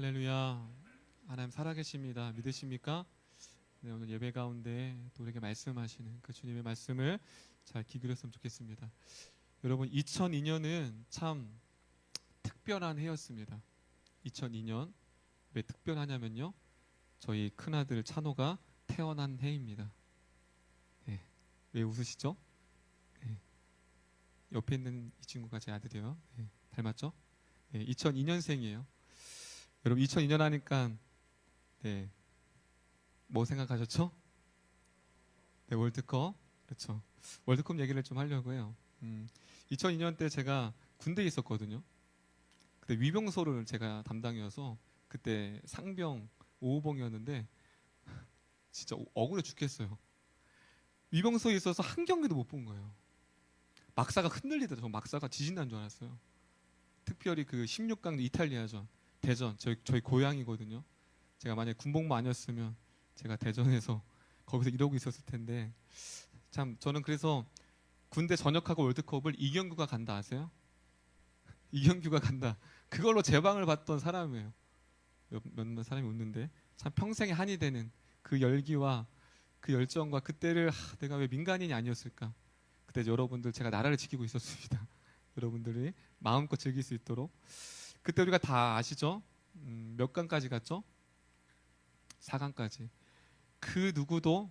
할렐루야. 하나님 살아계십니다. 믿으십니까? 네, 오늘 예배 가운데 또 우리에게 말씀하시는 그 주님의 말씀을 잘 귀 기울였으면 좋겠습니다. 여러분, 2002년은 참 특별한 해였습니다. 2002년 왜 특별하냐면요, 저희 큰아들 찬호가 태어난 해입니다. 네, 왜 웃으시죠? 네, 옆에 있는 이 친구가 제 아들이에요. 네, 닮았죠? 네, 2002년생이에요. 여러분, 2002년 하니까 네, 뭐 생각하셨죠? 네, 월드컵. 그렇죠. 월드컵 얘기를 좀 하려고 해요. 2002년 때 제가 군대에 있었거든요. 그때 위병소를 제가 담당이어서 그때 상병 5호봉이었는데 진짜 억울해 죽겠어요. 위병소에 있어서 한 경기도 못 본 거예요. 막사가 흔들리더라고요. 막사가 지진 난 줄 알았어요. 특별히 그 16강 이탈리아전 대전, 저희 고향이거든요. 제가 만약에 군복무 아니었으면 제가 대전에서 거기서 이러고 있었을 텐데, 참 저는 그래서 군대 전역하고 월드컵을 이경규가 간다 아세요? 이경규가 간다, 그걸로 제방을 받던 사람이에요. 몇몇 사람이 웃는데 참 평생에 한이 되는 그 열기와 그 열정과 그때를 내가 왜 민간인이 아니었을까. 그때 여러분들 제가 나라를 지키고 있었습니다. 여러분들이 마음껏 즐길 수 있도록. 그때 우리가 다 아시죠? 몇 강까지 갔죠? 4강까지. 그 누구도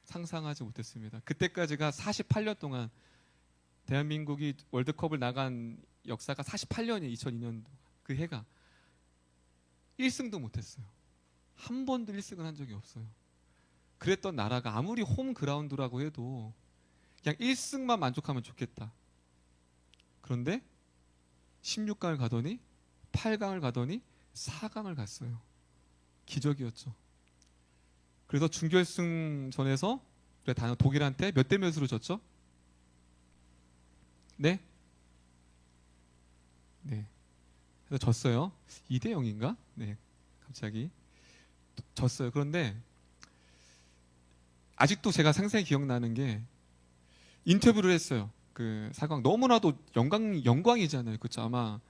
상상하지 못했습니다. 그때까지가 48년 동안 대한민국이 월드컵을 나간 역사가 48년이에요. 2002년도 그 해가 1승도 못했어요. 한 번도 1승을 한 적이 없어요. 그랬던 나라가 아무리 홈그라운드라고 해도 그냥 1승만 만족하면 좋겠다. 그런데 16강을 가더니 8강을 가더니 4강을 갔어요. 기적이었죠. 그래서 준결승전에서 독일한테 몇 대 몇으로 졌죠? 네? 네. 그래서 졌어요. 2대 0인가? 네. 갑자기 졌어요. 그런데 아직도 제가 생생히 기억나는 게 인터뷰를 했어요. 그 4강 너무나도 영광이잖아요. 그렇죠? 아마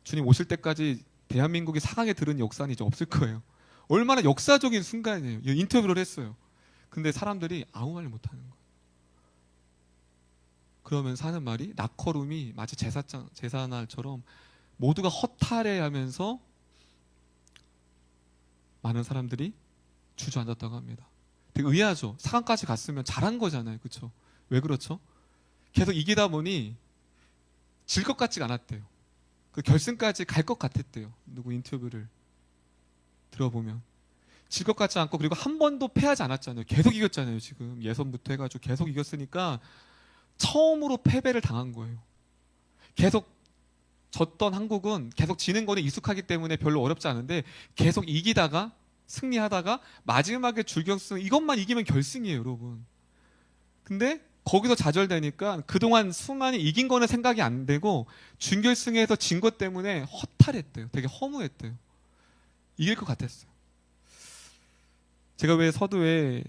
주님 오실 때까지 대한민국이 4강에 들은 역사는 이제 없을 거예요. 얼마나 역사적인 순간이에요. 인터뷰를 했어요. 근데 사람들이 아무 말 못하는 거예요. 그러면서 하는 말이 나커룸이 마치 제사날처럼 모두가 허탈해하면서 많은 사람들이 주저앉았다고 합니다. 되게 의아하죠. 4강까지 갔으면 잘한 거잖아요. 그렇죠? 왜 그렇죠? 계속 이기다 보니 질 것 같지가 않았대요. 그 결승까지 갈 것 같았대요. 누구 인터뷰를 들어보면 질 것 같지 않고, 그리고 한 번도 패하지 않았잖아요. 계속 이겼잖아요. 지금 예선부터 해가지고 계속 이겼으니까 처음으로 패배를 당한 거예요. 계속 졌던 한국은 계속 지는 거는 익숙하기 때문에 별로 어렵지 않은데 계속 이기다가 승리하다가 마지막에 준결승 이것만 이기면 결승이에요, 여러분. 근데 거기서 좌절되니까 그동안 수많이 이긴 거는 생각이 안 되고 준결승에서 진 것 때문에 허탈했대요. 되게 허무했대요. 이길 것 같았어요. 제가 왜 서두에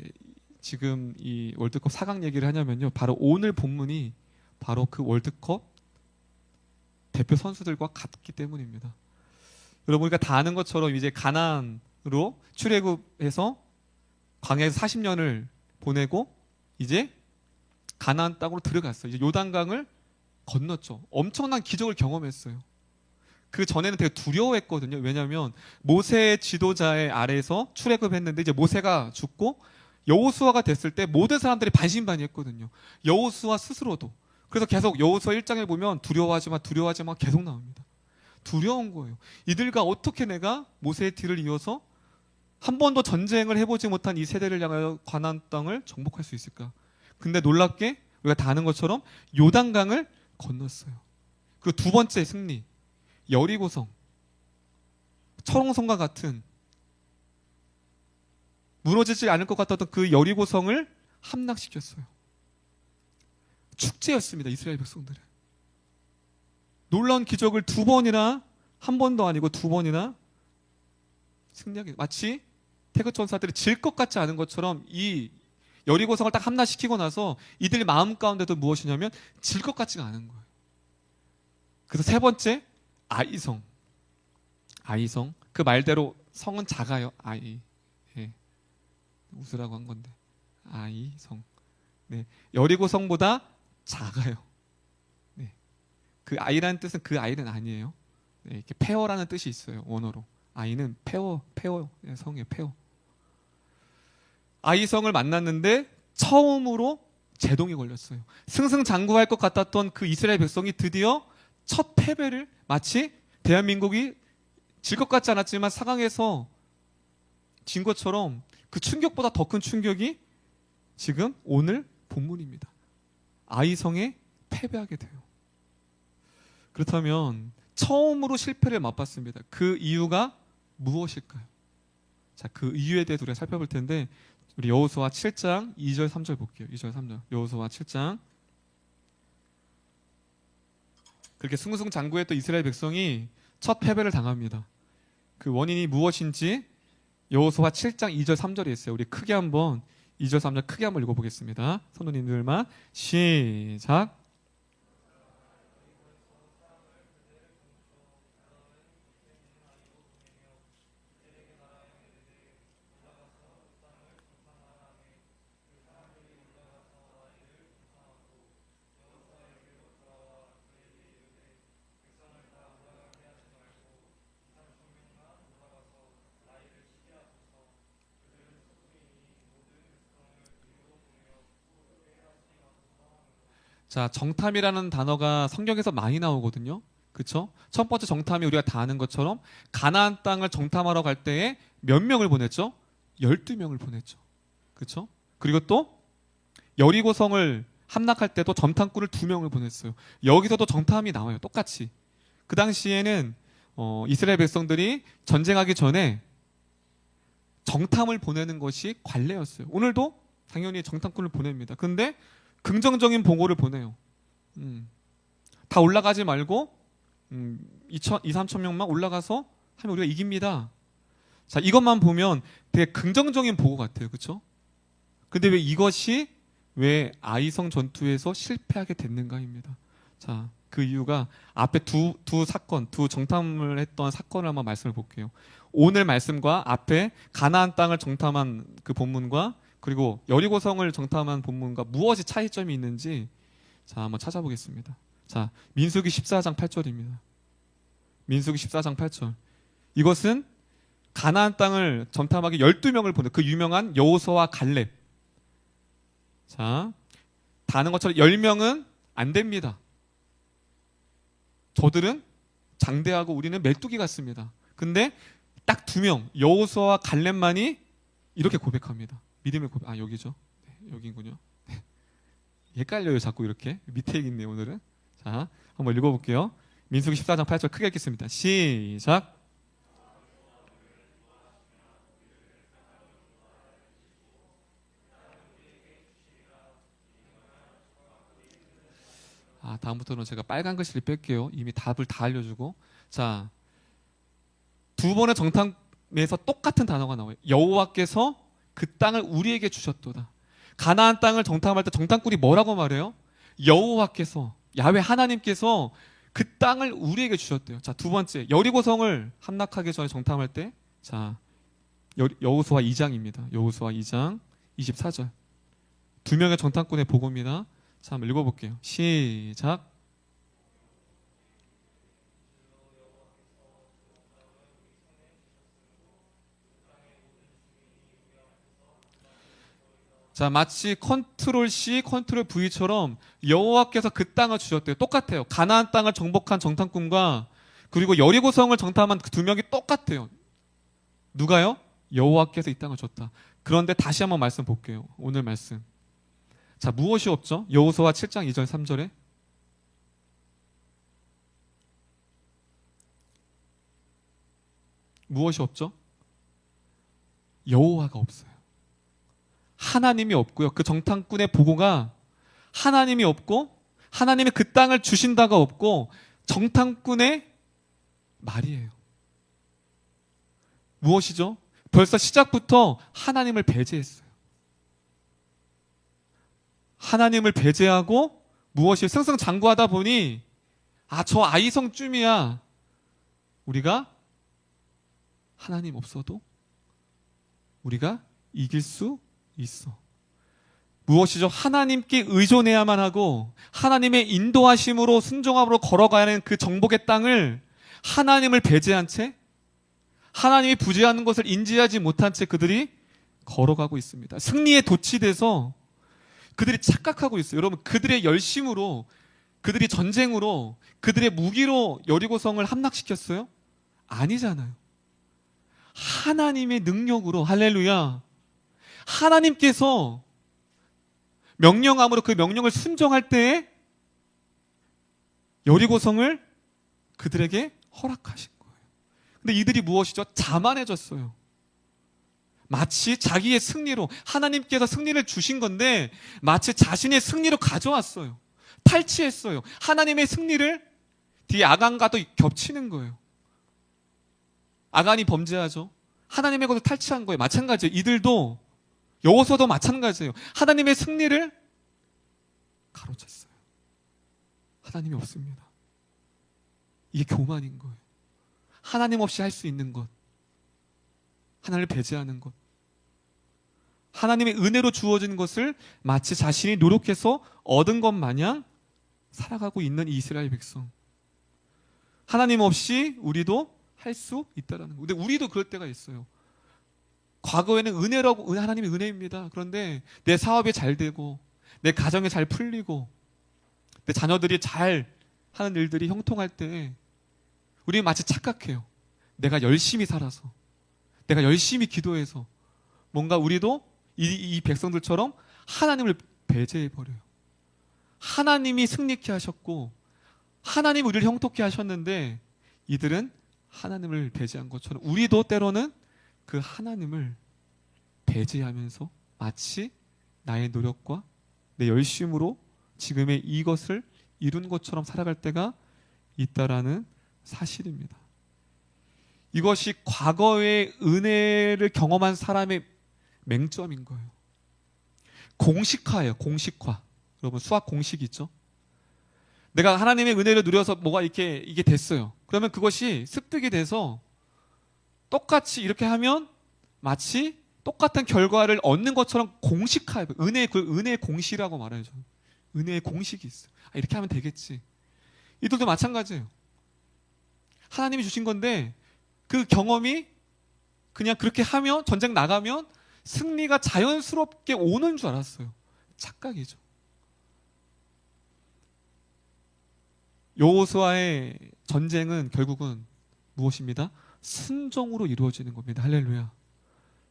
지금 이 월드컵 4강 얘기를 하냐면요, 바로 오늘 본문이 바로 그 월드컵 대표 선수들과 같기 때문입니다. 여러분, 우리가 다 아는 것처럼 이제 가나안으로 출애굽해서 광야에서 40년을 보내고 이제 가나안 땅으로 들어갔어요. 이제 요단강을 건넜죠. 엄청난 기적을 경험했어요. 그 전에는 되게 두려워했거든요. 왜냐하면 모세의 지도자의 아래에서 출애굽했는데 이제 모세가 죽고 여호수아가 됐을 때 모든 사람들이 반신반의했거든요. 여호수아 스스로도. 그래서 계속 여호수아 1장에 보면 두려워하지 마 계속 나옵니다. 두려운 거예요. 이들과 어떻게 내가 모세의 뒤를 이어서 한 번도 전쟁을 해보지 못한 이 세대를 향하여 가나안 땅을 정복할 수 있을까? 근데 놀랍게 우리가 다 아는 것처럼 요단강을 건넜어요. 그리고 두 번째 승리, 여리고성, 철옹성과 같은 무너지지 않을 것 같았던 그 여리고성을 함락시켰어요. 축제였습니다. 이스라엘 백성들은 놀라운 기적을 두 번이나, 한 번도 아니고 두 번이나 승리하게, 마치 태극 전사들이 질 것 같지 않은 것처럼 이 여리고성을 딱 함락시키고 나서 이들 마음 가운데도 무엇이냐면 질 것 같지가 않은 거예요. 그래서 세 번째, 아이성 그 말대로 성은 작아요. 아이. 예. 웃으라고 한 건데. 아이 성. 네. 여리고 성보다 작아요. 네. 그 아이라는 뜻은 그 아이는 아니에요. 네. 이렇게 페어라는 뜻이 있어요. 원어로. 아이는 페어 성이에요. 페어. 아이 성을 만났는데 처음으로 제동이 걸렸어요. 승승장구할 것 같았던 그 이스라엘 백성이 드디어 첫 패배를, 마치 대한민국이 질 것 같지 않았지만 4강에서 진 것처럼 그 충격보다 더 큰 충격이 지금 오늘 본문입니다. 아이성에 패배하게 돼요. 그렇다면 처음으로 실패를 맛봤습니다. 그 이유가 무엇일까요? 자, 그 이유에 대해서 우리가 살펴볼 텐데, 우리 여호수아 7장 2절 3절 볼게요. 2절 3절. 여호수아 7장. 그렇게 승승장구했던 이스라엘 백성이 첫 패배를 당합니다. 그 원인이 무엇인지 여호수아 7장 2절 3절에 있어요. 우리 크게 한번 2절 3절 크게 한번 읽어보겠습니다. 선생님들만 시작. 자, 정탐이라는 단어가 성경에서 많이 나오거든요. 그렇죠? 첫 번째 정탐이 우리가 다 아는 것처럼 가나안 땅을 정탐하러 갈 때에 몇 명을 보냈죠? 12명을 보냈죠. 그렇죠? 그리고 또 여리고성을 함락할 때도 정탐꾼을 2명을 보냈어요. 여기서도 정탐이 나와요. 똑같이. 그 당시에는 이스라엘 백성들이 전쟁하기 전에 정탐을 보내는 것이 관례였어요. 오늘도 당연히 정탐꾼을 보냅니다. 근데 긍정적인 보고를 보내요. 다 올라가지 말고 2,3천 명만 올라가서 하면 우리가 이깁니다. 자, 이것만 보면 되게 긍정적인 보고 같아요. 그렇죠? 근데 왜 이것이 왜 아이성 전투에서 실패하게 됐는가입니다. 자, 그 이유가 앞에 두 사건, 두 정탐을 했던 사건을 한번 말씀을 볼게요. 오늘 말씀과 앞에 가나안 땅을 정탐한 그 본문과 그리고 여리고성을 정탐한 본문과 무엇이 차이점이 있는지 자, 한번 찾아보겠습니다. 자, 민수기 14장 8절입니다. 민수기 14장 8절. 이것은 가나안 땅을 정탐하기 12명을 보내 그 유명한 여호수아와 갈렙. 자, 다 아는 것처럼 10명은 안 됩니다. 저들은 장대하고 우리는 메뚜기 같습니다. 근데 딱 2명, 여호수아와 갈렙만이 이렇게 고백합니다. 믿음의 고백. 아, 여기죠. 네, 여기군요. 네. 헷갈려요, 자꾸 이렇게. 밑에 있네요, 오늘은. 자, 한번 읽어볼게요. 민수기 14장 8절 크게 읽겠습니다. 시작. 아, 다음부터는 제가 빨간 글씨를 뺄게요. 이미 답을 다 알려주고. 자, 2번의 정탐에서 똑같은 단어가 나와요. 여호와께서 그 땅을 우리에게 주셨도다. 가나안 땅을 정탐할 때 정탐꾼이 뭐라고 말해요? 여호와께서, 야훼 하나님께서 그 땅을 우리에게 주셨대요. 자, 2번째, 여리고성을 함락하기 전에 정탐할 때, 자, 여호수아 2장입니다. 여호수아 2장 24절. 2명의 정탐꾼의 보고입니다. 자, 한번 읽어볼게요. 시작. 자, 마치 컨트롤 C, 컨트롤 V처럼 여호와께서 그 땅을 주셨대요. 똑같아요. 가나안 땅을 정복한 정탐꾼과 그리고 여리고성을 정탐한 그 2명이 똑같아요. 누가요? 여호와께서 이 땅을 줬다. 그런데 다시 한번 말씀 볼게요. 오늘 말씀. 자, 무엇이 없죠? 여호수아 7장 2절 3절에 무엇이 없죠? 여호와가 없어요. 하나님이 없고요. 그 정탐꾼의 보고가 하나님이 없고 하나님이 그 땅을 주신다가 없고 정탐꾼의 말이에요. 무엇이죠? 벌써 시작부터 하나님을 배제했어요. 하나님을 배제하고 무엇이 승승장구하다 보니 저 아이성쯤이야 우리가 하나님 없어도 우리가 이길 수 있어. 무엇이죠? 하나님께 의존해야만 하고 하나님의 인도하심으로 순종함으로 걸어가야 하는 그 정복의 땅을 하나님을 배제한 채, 하나님이 부재하는 것을 인지하지 못한 채 그들이 걸어가고 있습니다. 승리에 도취돼서 그들이 착각하고 있어요. 여러분, 그들의 열심으로, 그들이 전쟁으로, 그들의 무기로 여리고성을 함락시켰어요? 아니잖아요. 하나님의 능력으로, 할렐루야, 하나님께서 명령함으로 그 명령을 순종할 때에 여리고성을 그들에게 허락하신 거예요. 근데 이들이 무엇이죠? 자만해졌어요. 마치 자기의 승리로, 하나님께서 승리를 주신 건데 마치 자신의 승리로 가져왔어요. 탈취했어요. 하나님의 승리를 뒤에 아간과도 겹치는 거예요. 아간이 범죄하죠. 하나님의 것을 탈취한 거예요. 마찬가지예요. 이들도, 여호수아도 마찬가지예요. 하나님의 승리를 가로챘어요. 하나님이 없습니다. 이게 교만인 거예요. 하나님 없이 할 수 있는 것, 하나님을 배제하는 것, 하나님의 은혜로 주어진 것을 마치 자신이 노력해서 얻은 것 마냥 살아가고 있는 이 이스라엘 백성. 하나님 없이 우리도 할 수 있다라는 거. 근데 우리도 그럴 때가 있어요. 과거에는 은혜라고, 하나님의 은혜입니다. 그런데 내 사업이 잘 되고 내 가정이 잘 풀리고 내 자녀들이 잘 하는 일들이 형통할 때 우리 마치 착각해요. 내가 열심히 살아서, 내가 열심히 기도해서 뭔가 우리도 이 백성들처럼 하나님을 배제해버려요. 하나님이 승리케 하셨고 하나님이 우리를 형통케 하셨는데 이들은 하나님을 배제한 것처럼 우리도 때로는 그 하나님을 배제하면서 마치 나의 노력과 내 열심으로 지금의 이것을 이룬 것처럼 살아갈 때가 있다라는 사실입니다. 이것이 과거의 은혜를 경험한 사람의 맹점인 거예요. 공식화예요. 공식화. 여러분, 수학 공식 있죠? 내가 하나님의 은혜를 누려서 뭐가 이게 됐어요. 그러면 그것이 습득이 돼서 똑같이 이렇게 하면 마치 똑같은 결과를 얻는 것처럼 공식화해요. 은혜의 공식이라고 말해요. 은혜의 공식이 있어요. 이렇게 하면 되겠지. 이들도 마찬가지예요. 하나님이 주신 건데 그 경험이 그냥 그렇게 하면, 전쟁 나가면 승리가 자연스럽게 오는 줄 알았어요. 착각이죠. 여호수아의 전쟁은 결국은 무엇입니다? 순종으로 이루어지는 겁니다. 할렐루야.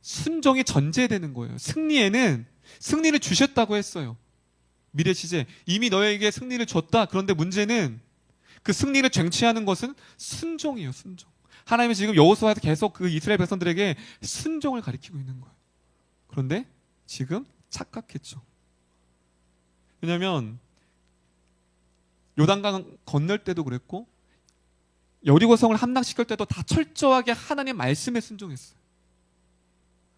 순종이 전제되는 거예요. 승리에는 승리를 주셨다고 했어요. 미래 시제, 이미 너에게 승리를 줬다. 그런데 문제는 그 승리를 쟁취하는 것은 순종이에요. 순종. 하나님이 지금 여호수아에서 계속 그 이스라엘 백성들에게 순종을 가리키고 있는 거예요. 그런데 지금 착각했죠. 왜냐하면 요단강 건널 때도 그랬고 여리고성을 함락시킬 때도 다 철저하게 하나님의 말씀에 순종했어요.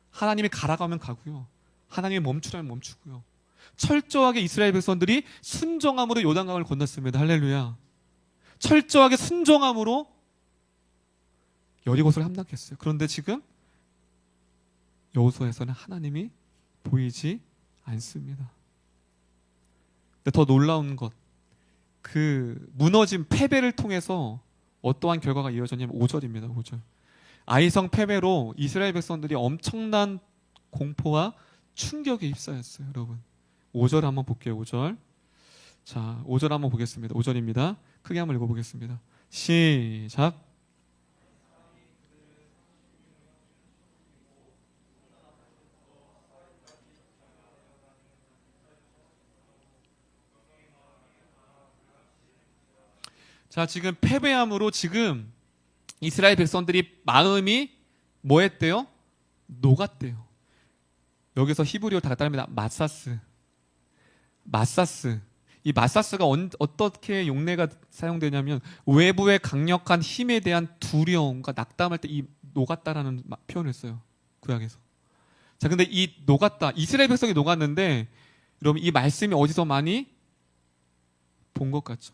하나님이 가라가면 가고요, 하나님이 멈추라면 멈추고요. 철저하게 이스라엘 백성들이 순종함으로 요단강을 건넜습니다. 할렐루야. 철저하게 순종함으로 여리고성을 함락했어요. 그런데 지금 여호수아에서는 하나님이 보이지 않습니다. 근데 더 놀라운 것, 그 무너진 패배를 통해서 어떠한 결과가 이어졌냐면 5절입니다. 5절. 아이성 패배로 이스라엘 백성들이 엄청난 공포와 충격에 휩싸였어요. 여러분, 5절 한번 볼게요. 5절. 자, 5절 한번 보겠습니다. 5절입니다. 크게 한번 읽어보겠습니다. 시작. 자, 지금 패배함으로 지금 이스라엘 백성들이 마음이 뭐 했대요? 녹았대요. 여기서 히브리어 다 따릅니다. 마사스. 마사스. 이 마사스가 어떻게 용례가 사용되냐면 외부의 강력한 힘에 대한 두려움과 낙담할 때 이 녹았다라는 표현을 써요. 구약에서. 자, 근데 이 녹았다, 이스라엘 백성이 녹았는데 여러분, 이 말씀이 어디서 많이 본 것 같죠?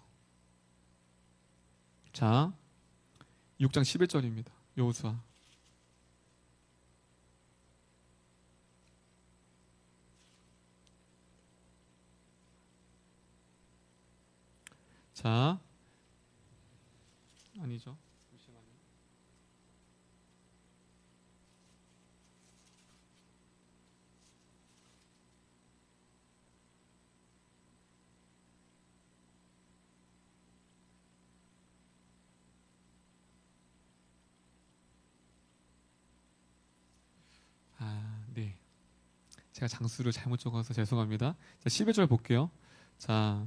자, 6장 11절입니다. 여호수아. 자, 아니죠. 잠시만요. 네. 제가 장수를 잘못 적어서 죄송합니다. 자, 11절 볼게요. 자,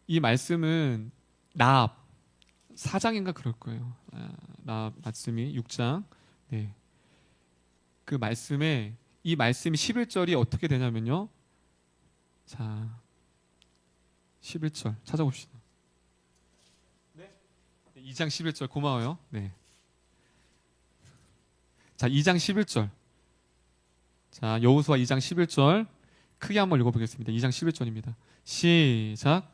이 말씀은 라합 4장인가 그럴 거예요. 라합 말씀이 6장. 네. 그 말씀에 이 말씀이 11절이 어떻게 되냐면요. 자, 11절 찾아봅시다. 네. 2장 11절 고마워요. 네. 자, 2장 11절. 자, 여호수아 2장 11절 크게 한번 읽어보겠습니다. 2장 11절입니다. 시작.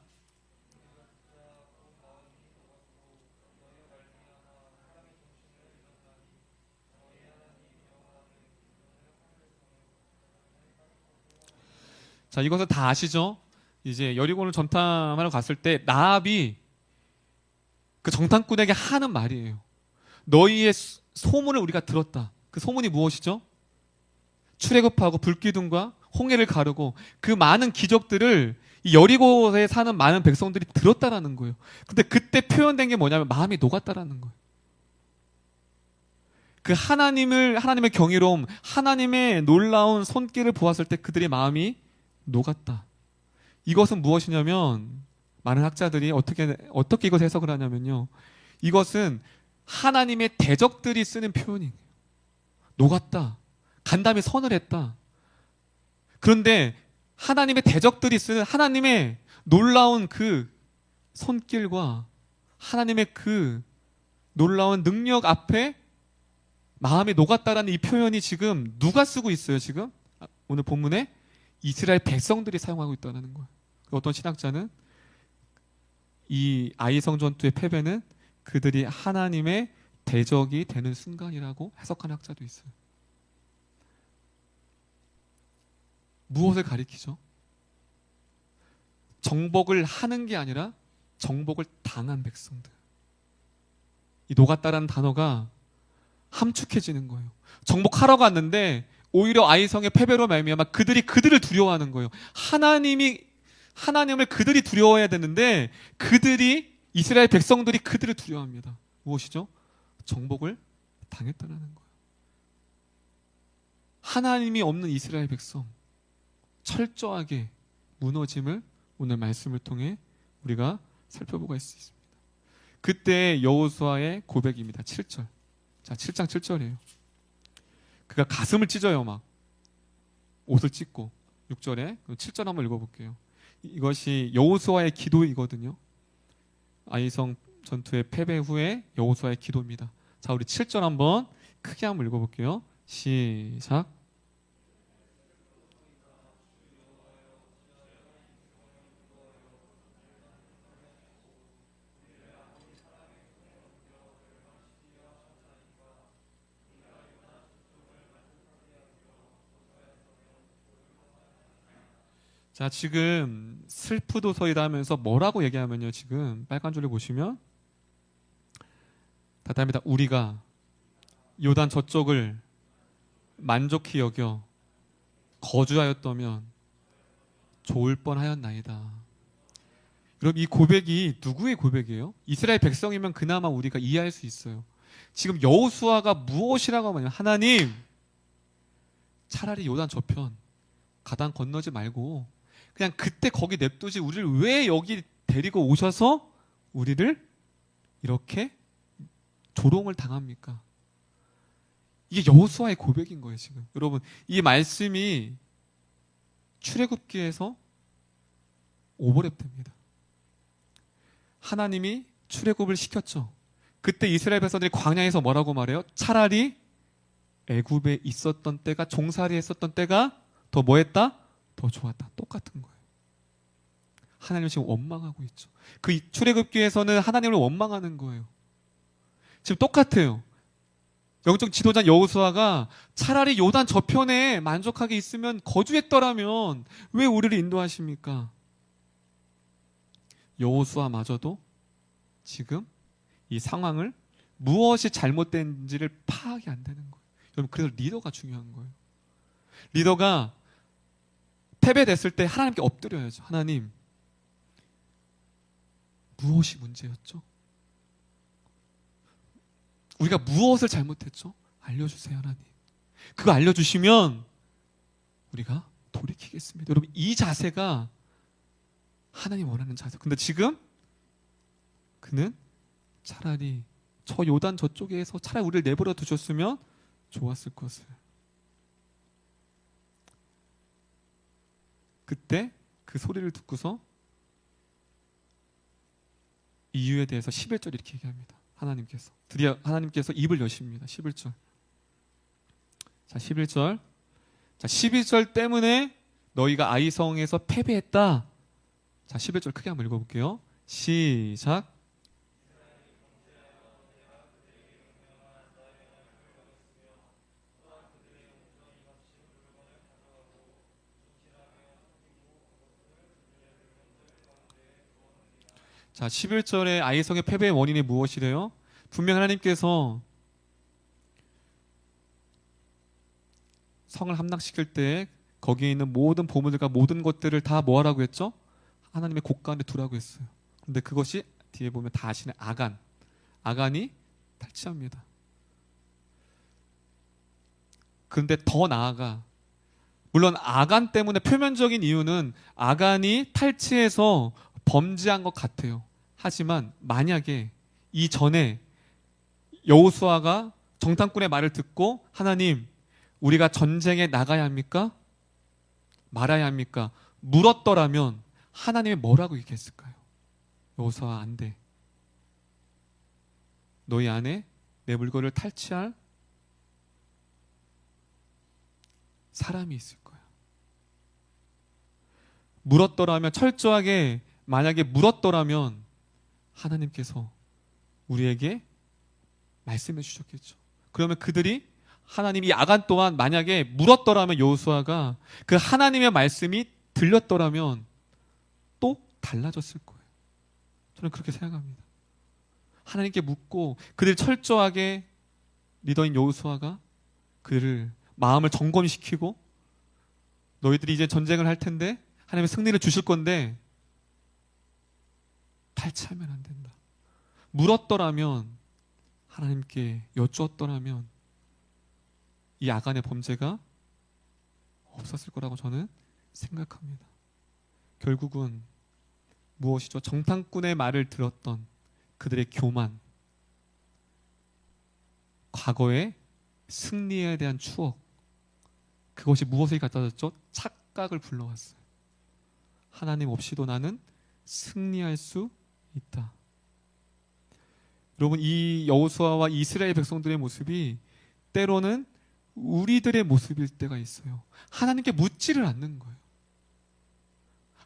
자, 이것은 다 아시죠? 이제 여리고를 정탐하러 갔을 때 라합이 그 정탐꾼에게 하는 말이에요. 너희의 소문을 우리가 들었다. 그 소문이 무엇이죠? 출애굽하고 불기둥과 홍해를 가르고 그 많은 기적들을 이 여리고에 사는 많은 백성들이 들었다라는 거예요. 근데 그때 표현된 게 뭐냐면 마음이 녹았다라는 거예요. 그 하나님의 경이로움, 하나님의 놀라운 손길을 보았을 때 그들의 마음이 녹았다. 이것은 무엇이냐면 많은 학자들이 어떻게 이것을 해석을 하냐면요. 이것은 하나님의 대적들이 쓰는 표현이에요. 녹았다. 간담이 선을 했다. 그런데 하나님의 대적들이 쓰는 하나님의 놀라운 그 손길과 하나님의 그 놀라운 능력 앞에 마음이 녹았다라는 이 표현이 지금 누가 쓰고 있어요, 지금? 오늘 본문에 이스라엘 백성들이 사용하고 있다는 거예요. 어떤 신학자는 이 아이성 전투의 패배는 그들이 하나님의 대적이 되는 순간이라고 해석하는 학자도 있어요. 무엇을 가리키죠? 정복을 하는 게 아니라 정복을 당한 백성들. 이 녹았다라는 단어가 함축해지는 거예요. 정복하러 갔는데 오히려 아이성의 패배로 말미암아 그들을 두려워하는 거예요. 하나님을 그들이 두려워해야 되는데 이스라엘 백성들이 그들을 두려워합니다. 무엇이죠? 정복을 당했다는 거예요. 하나님이 없는 이스라엘 백성 철저하게 무너짐을 오늘 말씀을 통해 우리가 살펴보고 있습니다. 그때 여호수아의 고백입니다. 7절. 자, 7장 7절이에요. 그가 가슴을 찢어요, 막. 옷을 찢고. 6절에 7절 한번 읽어볼게요. 이것이 여호수아의 기도이거든요. 아이성 전투의 패배 후에 여호수아의 기도입니다. 자, 우리 7절 한번 크게 한번 읽어볼게요. 시작. 자, 지금 슬프도서이다 하면서 뭐라고 얘기하면요. 지금 빨간 줄을 보시면 다답니다. 우리가 요단 저쪽을 만족히 여겨 거주하였다면 좋을 뻔하였나이다. 여러분, 이 고백이 누구의 고백이에요? 이스라엘 백성이면 그나마 우리가 이해할 수 있어요. 지금 여호수아가 무엇이라고 하냐면 하나님, 차라리 요단 저편 가단 건너지 말고 그냥 그때 거기 냅두지 우리를 왜 여기 데리고 오셔서 우리를 이렇게 조롱을 당합니까? 이게 여호수아의 고백인 거예요. 지금 여러분, 이 말씀이 출애굽기에서 오버랩됩니다. 하나님이 출애굽을 시켰죠. 그때 이스라엘 백성들이 광야에서 뭐라고 말해요? 차라리 애굽에 있었던 때가, 종살이 했었던 때가 더 뭐했다? 더 좋았다. 똑같은 거예요. 하나님을 지금 원망하고 있죠. 그 출애굽기에서는 하나님을 원망하는 거예요. 지금 똑같아요. 영적 지도자 여호수아가 차라리 요단 저편에 만족하게 있으면 거주했더라면 왜 우리를 인도하십니까? 여호수아마저도 지금 이 상황을 무엇이 잘못된지를 파악이 안 되는 거예요. 여러분, 그래서 리더가 중요한 거예요. 리더가 패배됐을 때 하나님께 엎드려야죠. 하나님, 무엇이 문제였죠? 우리가 무엇을 잘못했죠? 알려주세요, 하나님. 그거 알려주시면 우리가 돌이키겠습니다. 여러분, 이 자세가 하나님 원하는 자세. 근데 지금 그는 차라리 저 요단 저쪽에서 차라리 우리를 내버려 두셨으면 좋았을 것을. 그때 그 소리를 듣고서 이유에 대해서 11절 이렇게 얘기합니다. 하나님께서 드디어 하나님께서 입을 여십니다. 11절. 자, 11절. 자, 12절 때문에 너희가 아이성에서 패배했다. 자, 11절 크게 한번 읽어볼게요. 시작. 자, 11절에 아이성의 패배의 원인이 무엇이래요? 분명 하나님께서 성을 함락시킬 때 거기에 있는 모든 보물들과 모든 것들을 다 뭐하라고 했죠? 하나님의 곳가운데 두라고 했어요. 근데 그것이 뒤에 보면 다 아시는 아간이 탈취합니다. 그런데 더 나아가, 물론 아간 때문에 표면적인 이유는 아간이 탈취해서 범죄한 것 같아요. 하지만 만약에 이전에 여호수아가 정탐꾼의 말을 듣고 하나님, 우리가 전쟁에 나가야 합니까? 말아야 합니까? 물었더라면 하나님이 뭐라고 얘기했을까요? 여호수아, 안 돼. 너희 안에 내 물건을 탈취할 사람이 있을 거야. 물었더라면, 철저하게 만약에 물었더라면 하나님께서 우리에게 말씀해 주셨겠죠. 그러면 그들이 하나님이 이 아간 또한 만약에 물었더라면 여호수아가 그 하나님의 말씀이 들렸더라면 또 달라졌을 거예요. 저는 그렇게 생각합니다. 하나님께 묻고 그들 철저하게 리더인 여호수아가 그들을 마음을 점검시키고 너희들이 이제 전쟁을 할 텐데 하나님의 승리를 주실 건데 탈취하면 안 된다. 물었더라면, 하나님께 여쭈었더라면 이 아간의 범죄가 없었을 거라고 저는 생각합니다. 결국은 무엇이죠? 정탐꾼의 말을 들었던 그들의 교만, 과거의 승리에 대한 추억, 그것이 무엇을 갖다 줬죠? 착각을 불러왔어요. 하나님 없이도 나는 승리할 수 있다. 여러분, 이 여호수아와 이스라엘 백성들의 모습이 때로는 우리들의 모습일 때가 있어요. 하나님께 묻지를 않는 거예요.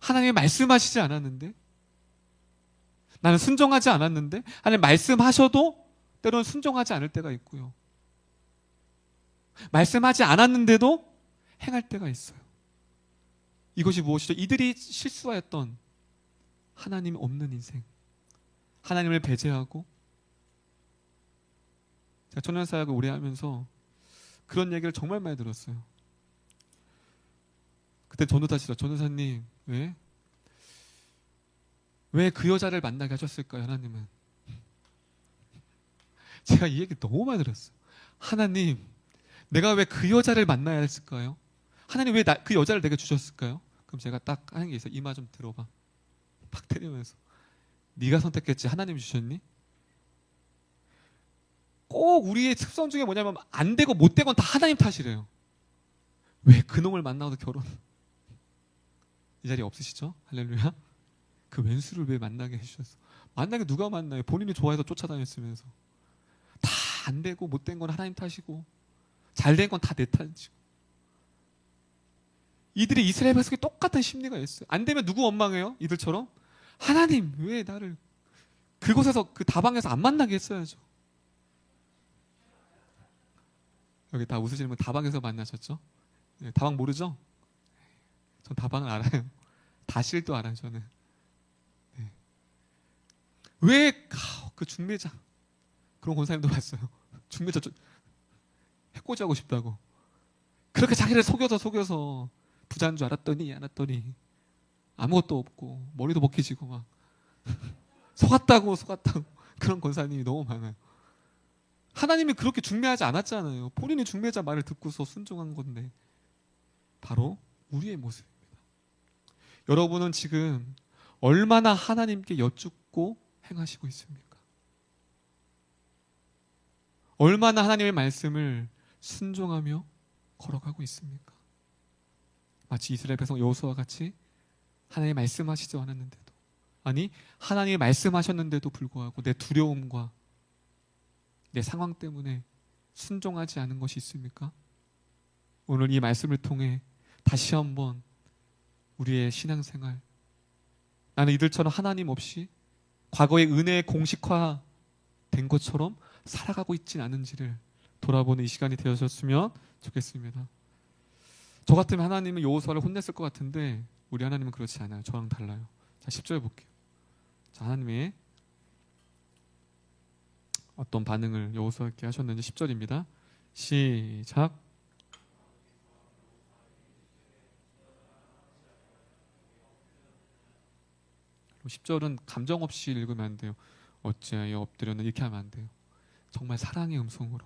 하나님이 말씀하시지 않았는데, 나는 순종하지 않았는데, 하나님 말씀하셔도 때로는 순종하지 않을 때가 있고요. 말씀하지 않았는데도 행할 때가 있어요. 이것이 무엇이죠? 이들이 실수하였던 하나님 없는 인생, 하나님을 배제하고. 제가 청년사역을 오래 하면서 그런 얘기를 정말 많이 들었어요. 그때 전도사시죠. 전도사님, 왜 그 여자를 만나게 하셨을까요? 하나님은. 제가 이 얘기 너무 많이 들었어요. 하나님, 내가 왜 그 여자를 만나야 했을까요? 하나님, 왜 그 여자를 내게 주셨을까요? 그럼 제가 딱 하는 게 있어요. 이마 좀 들어봐. 팍 때리면서. 네가 선택했지 하나님이 주셨니? 꼭 우리의 특성 중에 뭐냐면 안 되고 못 되건 다 하나님 탓이래요. 왜 그놈을 만나고도 결혼? 이 자리에 없으시죠? 할렐루야. 그 왼수를 왜 만나게 해주셨어? 만나게 누가 만나요? 본인이 좋아해서 쫓아다녔으면서. 다 안 되고 못 된 건 하나님 탓이고 잘 된 건 다 내 탓이고. 이들이 이스라엘 백성이 똑같은 심리가 있어요. 안 되면 누구 원망해요? 이들처럼. 하나님, 왜 나를 그곳에서, 그 다방에서 안 만나게 했어야죠. 여기 다 웃으시는 분 다방에서 만나셨죠? 네, 다방 모르죠? 전 다방을 알아요. 다실도 알아요, 저는. 네. 왜 그 중매자 그런 권사님도 봤어요. 중매자 해코지하고 싶다고. 그렇게 자기를 속여서 부자인 줄 알았더니 아무것도 없고 머리도 먹히지고 막 속았다고 그런 권사님이 너무 많아요. 하나님이 그렇게 중매하지 않았잖아요. 본인이 중매자 말을 듣고서 순종한 건데 바로 우리의 모습입니다. 여러분은 지금 얼마나 하나님께 여쭙고 행하시고 있습니까? 얼마나 하나님의 말씀을 순종하며 걸어가고 있습니까? 마치 이스라엘 백성 여호수아와 같이 하나님이 말씀하시지 않았는데도, 아니 하나님이 말씀하셨는데도 불구하고 내 두려움과 내 상황 때문에 순종하지 않은 것이 있습니까? 오늘 이 말씀을 통해 다시 한번 우리의 신앙생활, 나는 이들처럼 하나님 없이 과거의 은혜의 공식화된 것처럼 살아가고 있진 않은지를 돌아보는 이 시간이 되어졌으면 좋겠습니다. 저 같으면 하나님은 여호수아를 혼냈을 것 같은데 우리 하나님은 그렇지 않아요. 저랑 달라요. 자, 10절 볼게요. 자, 하나님의 어떤 반응을 여호수아에게 하셨는지 10절입니다. 시작. 10절은 감정 없이 읽으면 안 돼요. 어찌하여 엎드렸나 이렇게 하면 안 돼요. 정말 사랑의 음성으로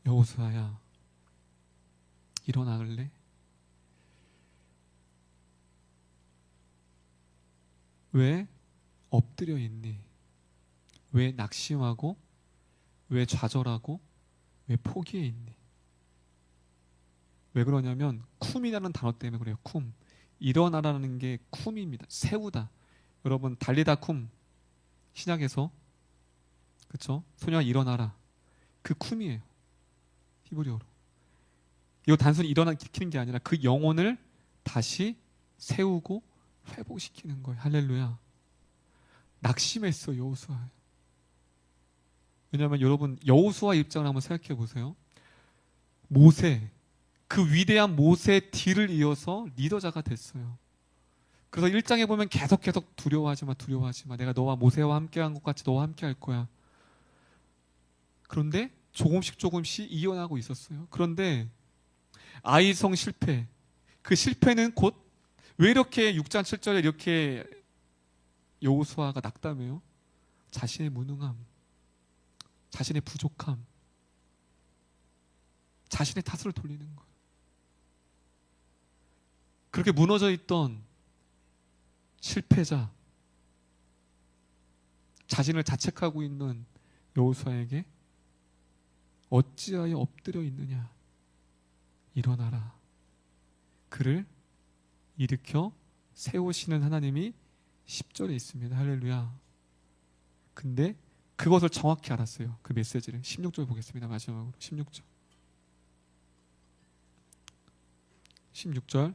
여호수아야 일어나갈래? 왜 엎드려 있니? 왜 낙심하고 왜 좌절하고 왜 포기해 있니? 왜 그러냐면 쿰이라는 단어 때문에 그래요. 쿰. 일어나라는 게 쿰입니다. 세우다. 여러분 달리다 쿰 신약에서 그렇죠? 소녀야 일어나라. 그 쿰이에요. 히브리어로. 이거 단순히 일어나키는 게 아니라 그 영혼을 다시 세우고 회복시키는 거예요. 할렐루야. 낙심했어 여호수아. 왜냐하면 여러분 여호수아 입장을 한번 생각해 보세요. 모세, 그 위대한 모세의 뒤를 이어서 리더자가 됐어요. 그래서 1장에 보면 계속 두려워하지 마. 내가 너와 모세와 함께한 것 같이 너와 함께 할 거야. 그런데 조금씩 이어나고 있었어요. 그런데 아이성 실패, 그 실패는 곧 왜 이렇게 6장 7절에 이렇게 여호수아가 낙담해요? 자신의 무능함, 자신의 부족함, 자신의 탓을 돌리는 거예요. 그렇게 무너져 있던 실패자, 자신을 자책하고 있는 여호수아에게 어찌하여 엎드려 있느냐? 일어나라. 그를 일으켜 세우시는 하나님이 10절에 있습니다. 할렐루야. 근데 그것을 정확히 알았어요. 그 메시지를. 16절 보겠습니다. 마지막으로 16절. 16절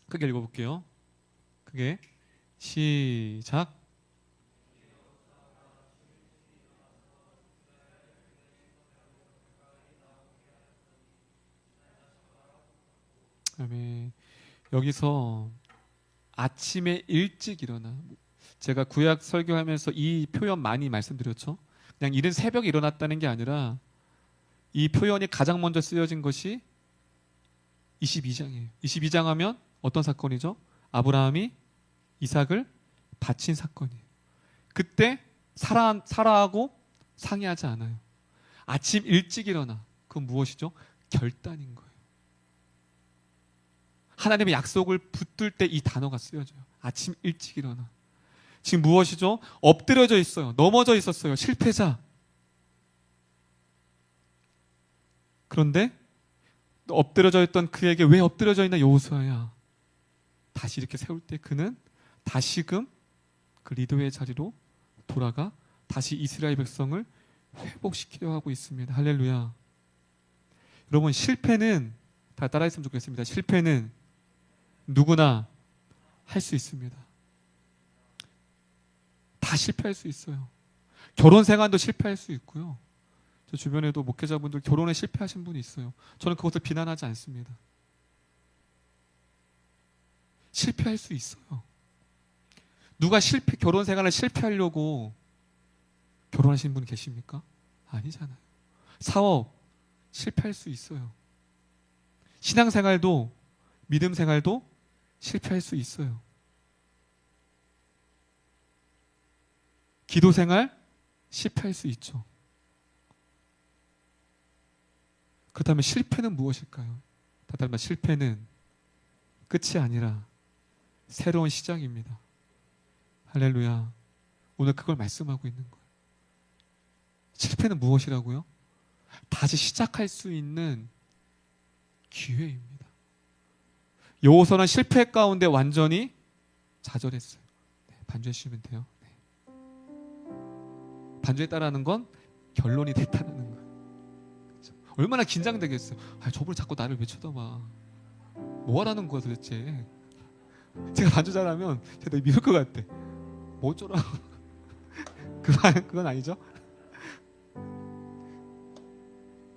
크게 읽어볼게요. 크게 시작. 아멘. 여기서 아침에 일찍 일어나. 제가 구약 설교하면서 이 표현 많이 말씀드렸죠. 그냥 이른 새벽에 일어났다는 게 아니라 이 표현이 가장 먼저 쓰여진 것이 22장이에요. 22장 하면 어떤 사건이죠? 아브라함이 이삭을 바친 사건이에요. 그때 사라하고 상의하지 않아요. 아침 일찍 일어나. 그건 무엇이죠? 결단인 거예요. 하나님의 약속을 붙들 때 이 단어가 쓰여져요. 아침 일찍 일어나. 지금 무엇이죠? 엎드려져 있어요. 넘어져 있었어요. 실패자. 그런데 엎드려져 있던 그에게 왜 엎드려져 있나? 여호수아야. 다시 이렇게 세울 때 그는 다시금 그 리더의 자리로 돌아가 다시 이스라엘 백성을 회복시키려 하고 있습니다. 할렐루야. 여러분 실패는 다 따라했으면 좋겠습니다. 실패는 누구나 할 수 있습니다. 다 실패할 수 있어요. 결혼 생활도 실패할 수 있고요. 저 주변에도 목회자분들 결혼에 실패하신 분이 있어요. 저는 그것을 비난하지 않습니다. 실패할 수 있어요. 누가 결혼 생활을 실패하려고 결혼하신 분 계십니까? 아니잖아요. 사업 실패할 수 있어요. 신앙생활도 믿음 생활도 실패할 수 있어요. 기도 생활 실패할 수 있죠. 그렇다면 실패는 무엇일까요? 다들 말 실패는 끝이 아니라 새로운 시작입니다. 할렐루야. 오늘 그걸 말씀하고 있는 거예요. 실패는 무엇이라고요? 다시 시작할 수 있는 기회입니다. 여호수아는 실패 가운데 완전히 좌절했어요. 네, 반주해 주시면 돼요. 네. 반주에 따르는 건 결론이 됐다는 거예요. 그렇죠? 얼마나 긴장되겠어요. 저분이 자꾸 나를 왜 쳐다봐. 뭐 하라는 거야 도대체. 제가 반주 잘하면 제가 미울 것 같아. 뭐 어쩌라고. 그건 아니죠?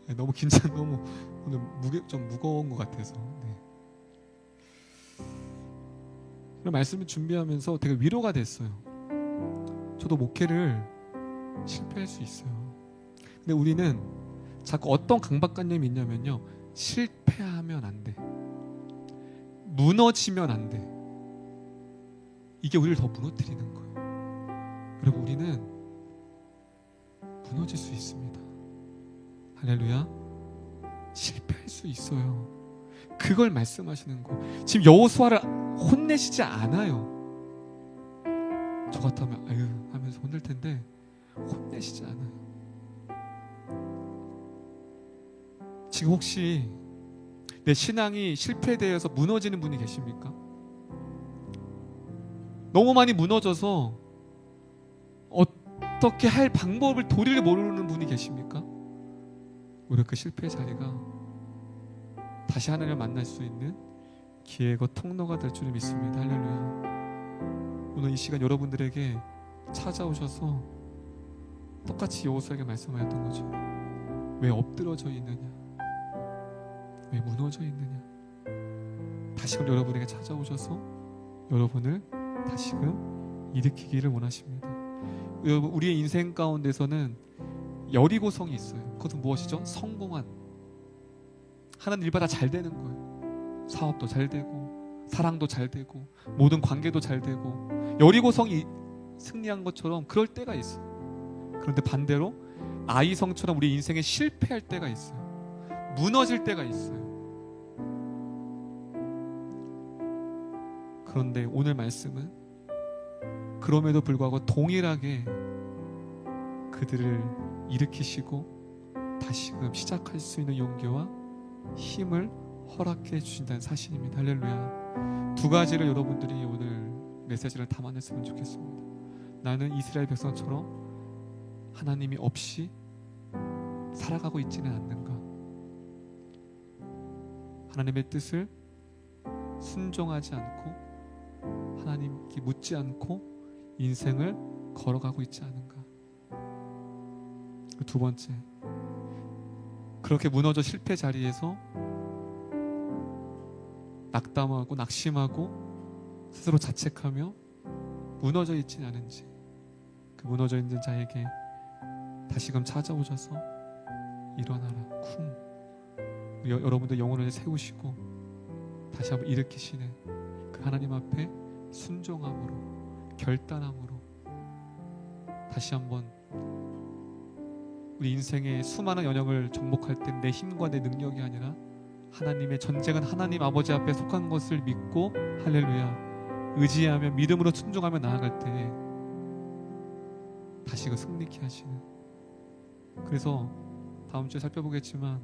네, 너무 너무 오늘 좀 무거운 것 같아서. 네. 그런 말씀을 준비하면서 되게 위로가 됐어요. 저도 목회를 실패할 수 있어요. 근데 우리는 자꾸 어떤 강박관념이 있냐면요. 실패하면 안 돼. 무너지면 안 돼. 이게 우리를 더 무너뜨리는 거예요. 여러분, 우리는 무너질 수 있습니다. 할렐루야. 실패할 수 있어요. 그걸 말씀하시는 거. 지금 여호수아를 혼내시지 않아요. 저 같으면 아유 하면서 혼낼 텐데 혼내시지 않아요. 지금 혹시 내 신앙이 실패되어서 무너지는 분이 계십니까? 너무 많이 무너져서 어떻게 할 방법을 도리를 모르는 분이 계십니까? 우리 그 실패의 자리가 다시 하나님을 만날 수 있는 기회고 통로가 될 줄 믿습니다. 할렐루야. 오늘 이 시간 여러분들에게 찾아오셔서 똑같이 여호수아에게 말씀하였던 거죠. 왜 엎드러져 있느냐? 왜 무너져 있느냐? 다시금 여러분에게 찾아오셔서 여러분을 다시금 일으키기를 원하십니다. 여러분, 우리의 인생 가운데서는 여리고성이 있어요. 그것은 무엇이죠? 성공한, 하는 일마다 잘 되는 거예요. 사업도 잘 되고 사랑도 잘 되고 모든 관계도 잘 되고 여리고성이 승리한 것처럼 그럴 때가 있어요. 그런데 반대로 아이성처럼 우리 인생에 실패할 때가 있어요. 무너질 때가 있어요. 그런데 오늘 말씀은 그럼에도 불구하고 동일하게 그들을 일으키시고 다시금 시작할 수 있는 용기와 힘을 허락해 주신다는 사실입니다. 할렐루야. 두 가지를 여러분들이 오늘 메시지를 담아냈으면 좋겠습니다. 나는 이스라엘 백성처럼 하나님이 없이 살아가고 있지는 않는가? 하나님의 뜻을 순종하지 않고 하나님께 묻지 않고 인생을 걸어가고 있지 않은가? 두 번째, 그렇게 무너져 실패 자리에서 낙담하고 낙심하고 스스로 자책하며 무너져 있지 않은지, 그 무너져 있는 자에게 다시금 찾아오셔서 일어나라 쿵, 여러분들 영혼을 세우시고 다시 한번 일으키시는 그 하나님 앞에 순종함으로 결단함으로 다시 한번 우리 인생의 수많은 연역을 정복할 때 내 힘과 내 능력이 아니라 하나님의 전쟁은 하나님 아버지 앞에 속한 것을 믿고 할렐루야 의지하며 믿음으로 순종하며 나아갈 때 다시 그 승리케 하시는, 그래서 다음 주에 살펴보겠지만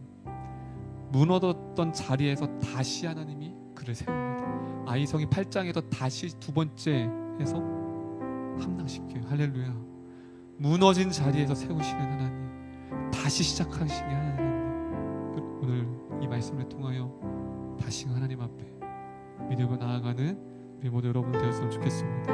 무너졌던 자리에서 다시 하나님이 그를 세웁니다. 아이성이 8장에서 다시 두 번째 해서 함락시켜요. 할렐루야. 무너진 자리에서 세우시는 하나님, 다시 시작하시게 하나님, 오늘 이 말씀을 통하여 다시 하나님 앞에 믿음으로 나아가는 우리 모두 여러분 되었으면 좋겠습니다.